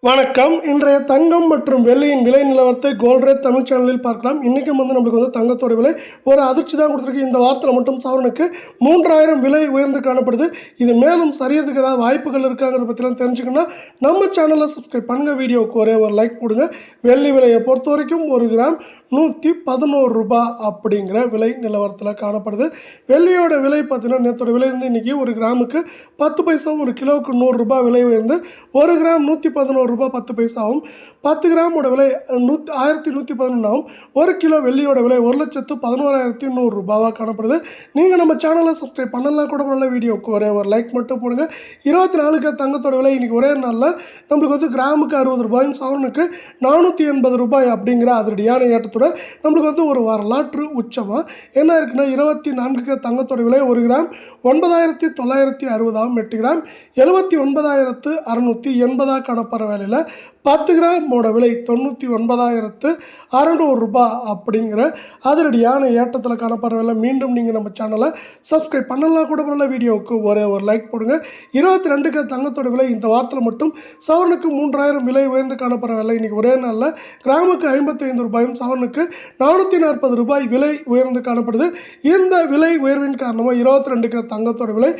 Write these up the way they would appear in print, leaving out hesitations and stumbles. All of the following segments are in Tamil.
வணக்கம். இன்றைய தங்கம் மற்றும் வெள்ளியின் விலை நிலவரத்தை கோல்ட் ரேட் தமிழ் சேனலில் பார்க்கலாம். இன்றைக்கும் நம்மளுக்கு தங்கத்தோட விலை ஒரு அதிர்ச்சி தான் கொடுத்துருக்கு. இந்த வாரத்தில் மட்டும் சவரனுக்கு 3000 விலை உயர்ந்து காணப்படுது. இது மேலும் சரியறதுக்கு ஏதாவது வாய்ப்புகள் இருக்காங்கிறத பற்றிலாம் தெரிஞ்சுக்கணும்னா நம்ம சேனலை சப்ஸ்கிரைப் பண்ணுங்கள். வீடியோவுக்கு ஒரே ஒரு லைக் போடுங்க. வெள்ளி விலையை பொறுத்த வரைக்கும் ஒரு கிராம் 111 ரூபாய் அப்படிங்கிற விலை நிலவரத்தில் காணப்படுது. வெள்ளியோட விலை பார்த்தீங்கன்னா நேற்றோட விலை இருந்து இன்றைக்கி ஒரு கிராமுக்கு 10 பைசாவும், ஒரு கிலோவுக்கு 100 ரூபாய் விலை உயர்ந்து ஒரு கிராம் 111 ரூபாய் 10 பைசாவும், 10 கிராமோட விலை 1111 ஆகும். ஒரு கிலோ வெள்ளியோட விலை 1,11,100 ரூபாவாக காணப்படுது. நீங்கள் நம்ம சேனலை சப்ஸ்கிரைப் பண்ணலாம் கூட பண்ணல. வீடியோவுக்கு ஒரே ஒரு லைக் மட்டும் போடுங்க. 24 தங்கத்தோட விலை இன்றைக்கி ஒரே நாளில் நம்மளுக்கு கிராமுக்கு 60 ரூபாயும், சவரனுக்கு 480 ரூபாய் அப்படிங்கிற அதிரடியான ஏற்றத்தோட நம்மளுக்கு ஒரு வரலாற்று உச்சமாக என்ன இருக்குன்னா 24 தங்கத்தோட விலை ஒரு கிராம் 9,960 8 கிராம் 79,680 காணப்படுற வேலையில் 10 கிராமோட விலை 99,600 ரூபாய் அப்படிங்கிற அதிரடியான ஏற்றத்தில் காணப்படுற வேலை. மீண்டும் நீங்கள் நம்ம சேனலை சப்ஸ்கிரைப் பண்ணலாம் கூட பண்ணல. வீடியோவுக்கு ஒரே ஒரு லைக் போடுங்க. 22 தங்கத்தோட விலை இந்த வாரத்தில் மட்டும் சவரனுக்கு 3000 விலை உயர்ந்து காணப்படுற வேலை. இன்றைக்கி ஒரே நாளில் கிராமுக்கு 55 ரூபாயும், சவரனுக்கு 440 ரூபாய் விலை உயர்ந்து காணப்படுது. இந்த விலை உயர்வின் காரணமாக 22 தங்கத்தோட விலை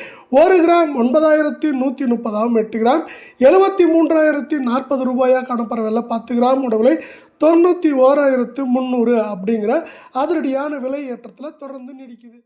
ஒரு கிராம் 9,130 8 கிராம் 73,040 ரூபாயாக காணப்படுற விலை. 10 கிராமோட விலை 91,300 அப்படிங்கிற அதிரடியான விலை ஏற்றத்தில் தொடர்ந்து நீடிக்குது.